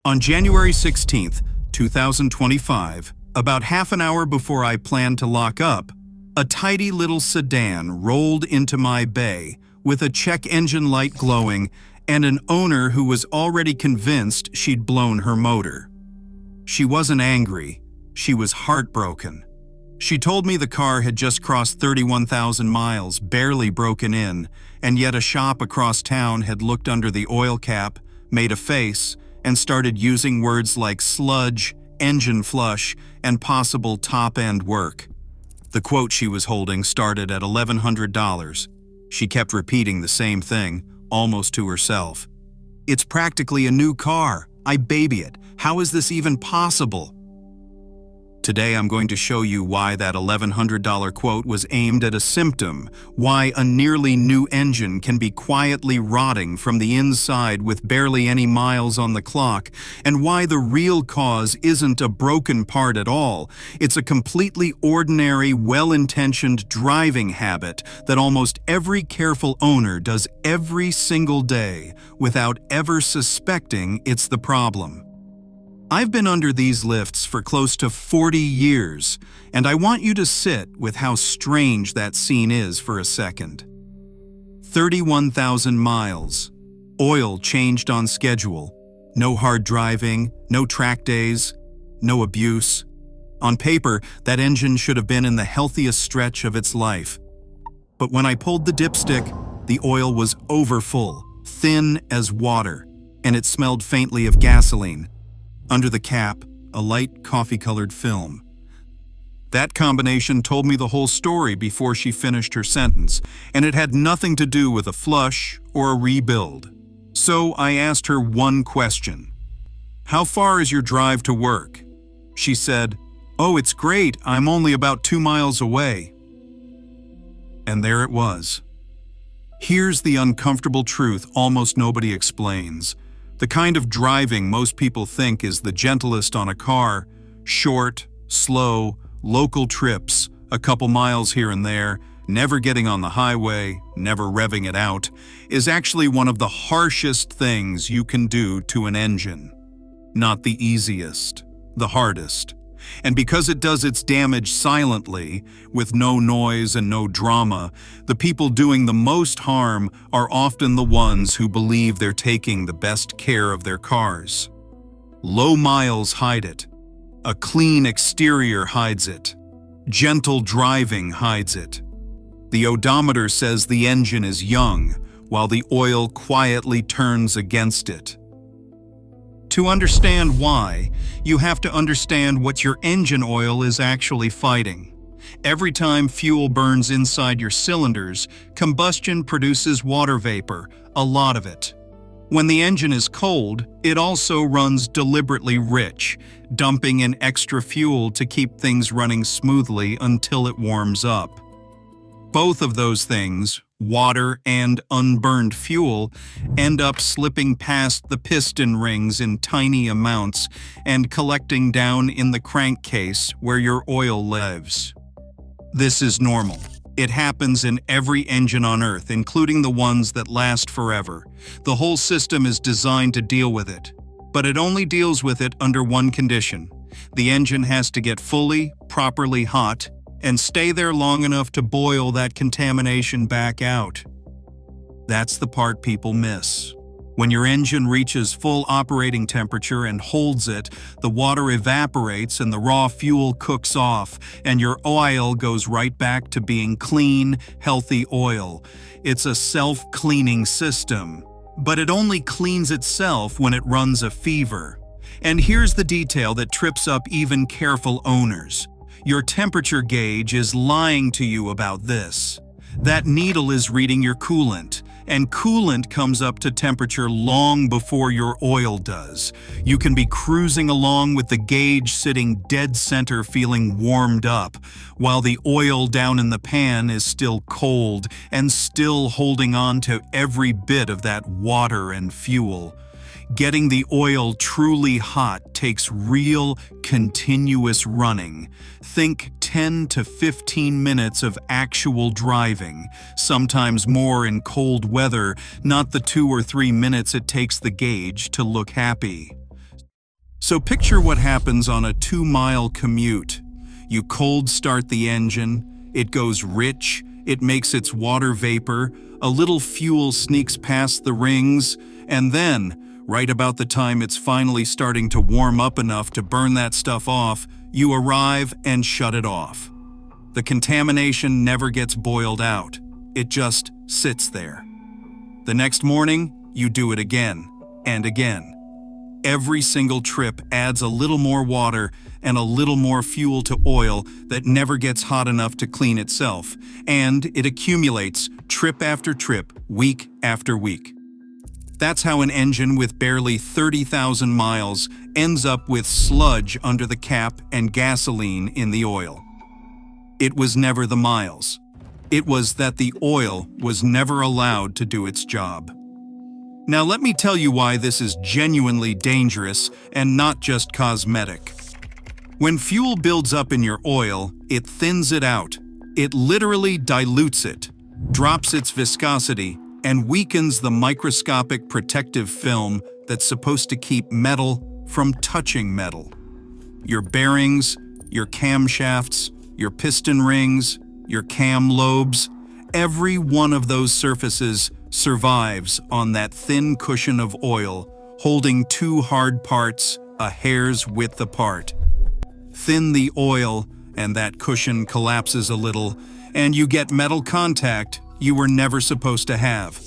On January 16th, 2025, about half an hour before I planned to lock up, a tidy little sedan rolled into my bay with a check engine light glowing and an owner who was already convinced she'd blown her motor. She wasn't angry, she was heartbroken. She told me the car had just crossed 31,000 miles, barely broken in, and yet a shop across town had looked under the oil cap, made a face, and started using words like sludge, engine flush, and possible top-end work. The quote she was holding started at $1,100. She kept repeating the same thing, almost to herself. "It's practically a new car. I baby it. How is this even possible?" Today I'm going to show you why that $1,100 quote was aimed at a symptom, why a nearly new engine can be quietly rotting from the inside with barely any miles on the clock, and why the real cause isn't a broken part at all. It's a completely ordinary, well-intentioned driving habit that almost every careful owner does every single day without ever suspecting it's the problem. I've been under these lifts for close to 40 years, and I want you to sit with how strange that scene is for a second. 31,000 miles. Oil changed on schedule. No hard driving, no track days, no abuse. On paper, that engine should have been in the healthiest stretch of its life. But when I pulled the dipstick, the oil was overfull, thin as water, and it smelled faintly of gasoline. Under the cap, a light coffee-colored film. That combination told me the whole story before she finished her sentence, and it had nothing to do with a flush or a rebuild. So I asked her one question. "How far is your drive to work?" She said, "Oh, it's great. I'm only about 2 miles away." And there it was. Here's the uncomfortable truth almost nobody explains. The kind of driving most people think is the gentlest on a car, short, slow, local trips, a couple miles here and there, never getting on the highway, never revving it out, is actually one of the harshest things you can do to an engine. Not the easiest, the hardest. And because it does its damage silently, with no noise and no drama, the people doing the most harm are often the ones who believe they're taking the best care of their cars. Low miles hide it. A clean exterior hides it. Gentle driving hides it. The odometer says the engine is young, while the oil quietly turns against it. To understand why, you have to understand what your engine oil is actually fighting. Every time fuel burns inside your cylinders, combustion produces water vapor, a lot of it. When the engine is cold, it also runs deliberately rich, dumping in extra fuel to keep things running smoothly until it warms up. Both of those things, water and unburned fuel, end up slipping past the piston rings in tiny amounts and collecting down in the crankcase where your oil lives. This is normal. It happens in every engine on Earth, including the ones that last forever. The whole system is designed to deal with it. But it only deals with it under one condition. The engine has to get fully, properly hot, and stay there long enough to boil that contamination back out. That's the part people miss. When your engine reaches full operating temperature and holds it, the water evaporates and the raw fuel cooks off, and your oil goes right back to being clean, healthy oil. It's a self-cleaning system. But it only cleans itself when it runs a fever. And here's the detail that trips up even careful owners. Your temperature gauge is lying to you about this. That needle is reading your coolant, and coolant comes up to temperature long before your oil does. You can be cruising along with the gauge sitting dead center feeling warmed up, while the oil down in the pan is still cold and still holding on to every bit of that water and fuel. Getting the oil truly hot takes real, continuous running. Think 10 to 15 minutes of actual driving, sometimes more in cold weather, not the 2 or 3 minutes it takes the gauge to look happy. So picture what happens on a 2-mile commute. You cold start the engine, it goes rich, it makes its water vapor, a little fuel sneaks past the rings, and then, right about the time it's finally starting to warm up enough to burn that stuff off, you arrive and shut it off. The contamination never gets boiled out. It just sits there. The next morning, you do it again and again. Every single trip adds a little more water and a little more fuel to oil that never gets hot enough to clean itself, and it accumulates trip after trip, week after week. That's how an engine with barely 30,000 miles ends up with sludge under the cap and gasoline in the oil. It was never the miles. It was that the oil was never allowed to do its job. Now let me tell you why this is genuinely dangerous and not just cosmetic. When fuel builds up in your oil, it thins it out. It literally dilutes it, drops its viscosity, and weakens the microscopic protective film that's supposed to keep metal from touching metal. Your bearings, your camshafts, your piston rings, your cam lobes, every one of those surfaces survives on that thin cushion of oil, holding two hard parts a hair's width apart. Thin the oil, and that cushion collapses a little, and you get metal contact you were never supposed to have.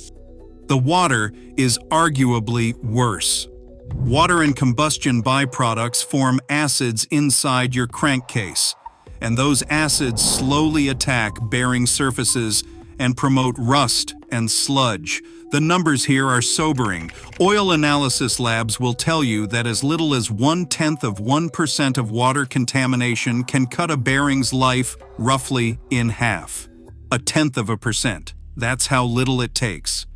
The water is arguably worse. Water and combustion byproducts form acids inside your crankcase, and those acids slowly attack bearing surfaces and promote rust and sludge. The numbers here are sobering. Oil analysis labs will tell you that as little as 0.1% of water contamination can cut a bearing's life roughly in half. 0.1%. That's how little it takes.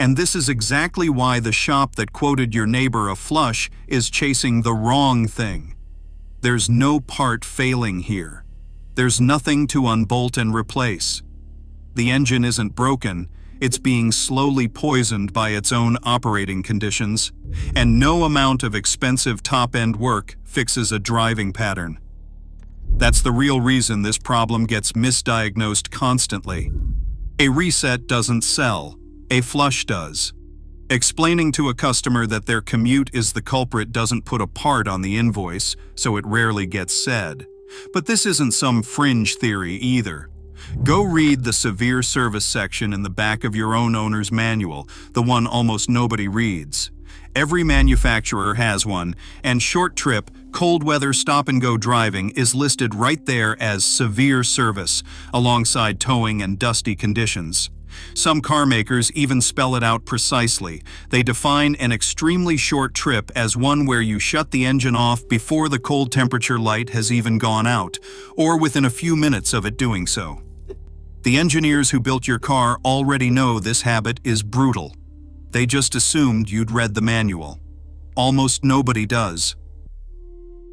And this is exactly why the shop that quoted your neighbor a flush is chasing the wrong thing. There's no part failing here. There's nothing to unbolt and replace. The engine isn't broken, it's being slowly poisoned by its own operating conditions, and no amount of expensive top-end work fixes a driving pattern. That's the real reason this problem gets misdiagnosed constantly. A reset doesn't sell, a flush does. Explaining to a customer that their commute is the culprit doesn't put a part on the invoice, so it rarely gets said. But this isn't some fringe theory either. Go read the severe service section in the back of your own owner's manual, the one almost nobody reads. Every manufacturer has one, and short trip, cold weather stop-and-go driving is listed right there as severe service, alongside towing and dusty conditions. Some car makers even spell it out precisely. They define an extremely short trip as one where you shut the engine off before the cold temperature light has even gone out, or within a few minutes of it doing so. The engineers who built your car already know this habit is brutal. They just assumed you'd read the manual. Almost nobody does.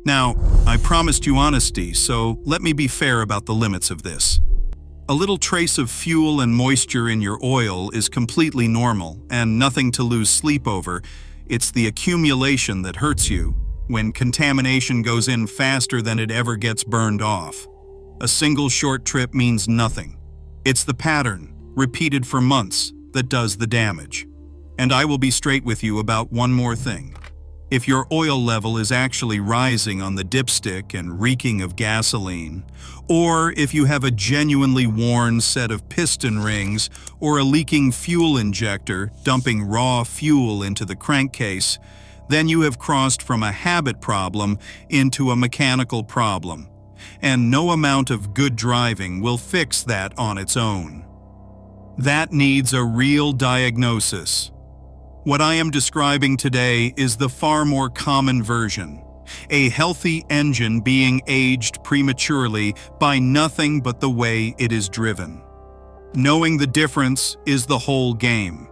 Now, I promised you honesty, so let me be fair about the limits of this. A little trace of fuel and moisture in your oil is completely normal and nothing to lose sleep over. It's the accumulation that hurts you, when contamination goes in faster than it ever gets burned off. A single short trip means nothing. It's the pattern, repeated for months, that does the damage. And I will be straight with you about one more thing. If your oil level is actually rising on the dipstick and reeking of gasoline, or if you have a genuinely worn set of piston rings or a leaking fuel injector dumping raw fuel into the crankcase, then you have crossed from a habit problem into a mechanical problem. And no amount of good driving will fix that on its own. That needs a real diagnosis. What I am describing today is the far more common version, a healthy engine being aged prematurely by nothing but the way it is driven. Knowing the difference is the whole game.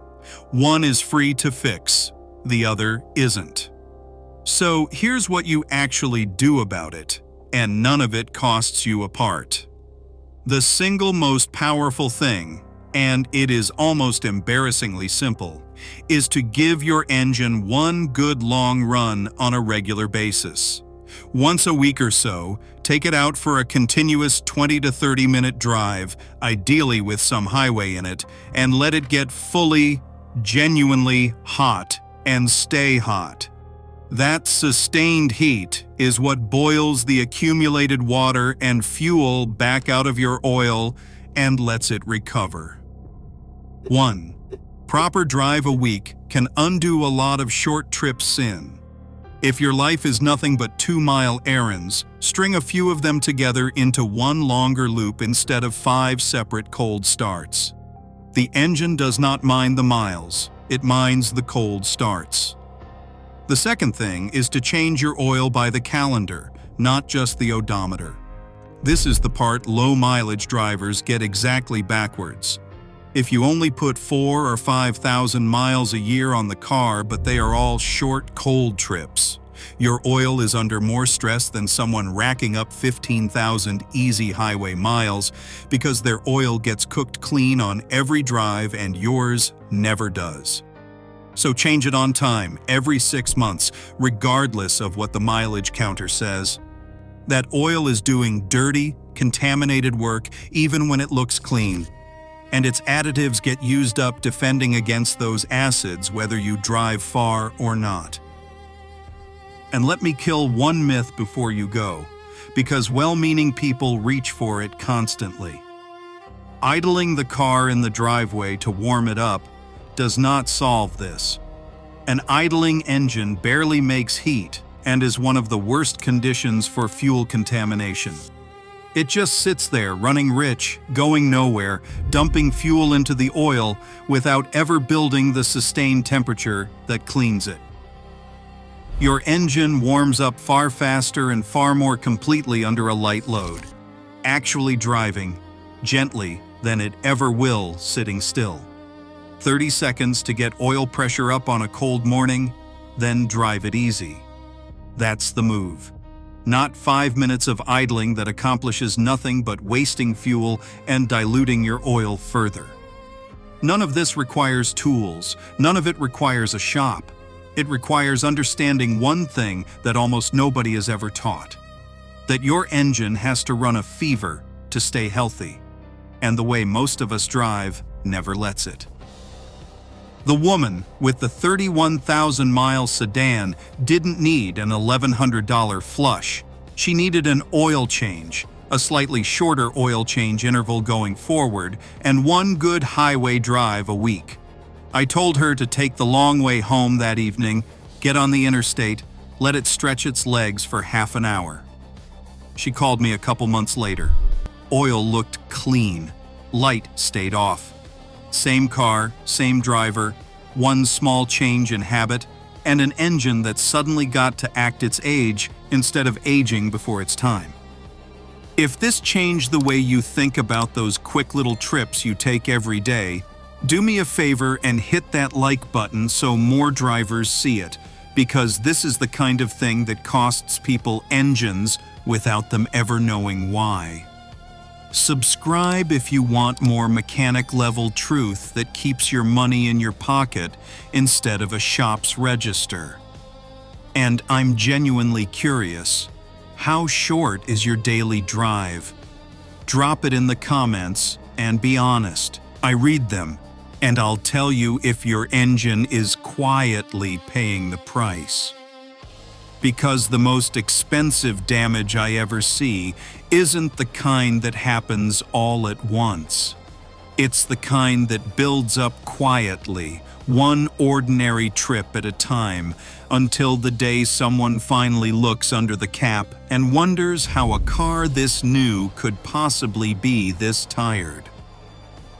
One is free to fix, the other isn't. So here's what you actually do about it, and none of it costs you a part. The single most powerful thing and it is almost embarrassingly simple, is to give your engine one good long run on a regular basis. Once a week or so, take it out for a continuous 20 to 30 minute drive, ideally with some highway in it, and let it get fully, genuinely hot and stay hot. That sustained heat is what boils the accumulated water and fuel back out of your oil and lets it recover. 1. Proper drive a week can undo a lot of short trip sin. If your life is nothing but 2-mile errands, string a few of them together into one longer loop instead of 5 separate cold starts. The engine does not mind the miles, it minds the cold starts. The second thing is to change your oil by the calendar, not just the odometer. This is the part low-mileage drivers get exactly backwards. If you only put 4,000 or 5,000 miles a year on the car, but they are all short, cold trips, your oil is under more stress than someone racking up 15,000 easy highway miles because their oil gets cooked clean on every drive and yours never does. So change it on time, every 6 months, regardless of what the mileage counter says. That oil is doing dirty, contaminated work even when it looks clean. And its additives get used up defending against those acids whether you drive far or not. And let me kill one myth before you go, because well-meaning people reach for it constantly. Idling the car in the driveway to warm it up does not solve this. An idling engine barely makes heat and is one of the worst conditions for fuel contamination. It just sits there running rich, going nowhere, dumping fuel into the oil without ever building the sustained temperature that cleans it. Your engine warms up far faster and far more completely under a light load, actually driving gently than it ever will sitting still. 30 seconds to get oil pressure up on a cold morning, then drive it easy. That's the move. Not 5 minutes of idling that accomplishes nothing but wasting fuel and diluting your oil further. None of this requires tools. None of it requires a shop. It requires understanding one thing that almost nobody is ever taught: that your engine has to run a fever to stay healthy. And the way most of us drive never lets it. The woman with the 31,000-mile sedan didn't need an $1,100 flush. She needed an oil change, a slightly shorter oil change interval going forward, and one good highway drive a week. I told her to take the long way home that evening, get on the interstate, let it stretch its legs for half an hour. She called me a couple months later. Oil looked clean. Light stayed off. Same car, same driver, one small change in habit, and an engine that suddenly got to act its age instead of aging before its time. If this changed the way you think about those quick little trips you take every day, do me a favor and hit that like button so more drivers see it, because this is the kind of thing that costs people engines without them ever knowing why. Subscribe if you want more mechanic-level truth that keeps your money in your pocket instead of a shop's register. And I'm genuinely curious, how short is your daily drive? Drop it in the comments and be honest. I read them, and I'll tell you if your engine is quietly paying the price. Because the most expensive damage I ever see isn't the kind that happens all at once. It's the kind that builds up quietly, one ordinary trip at a time, until the day someone finally looks under the cap and wonders how a car this new could possibly be this tired.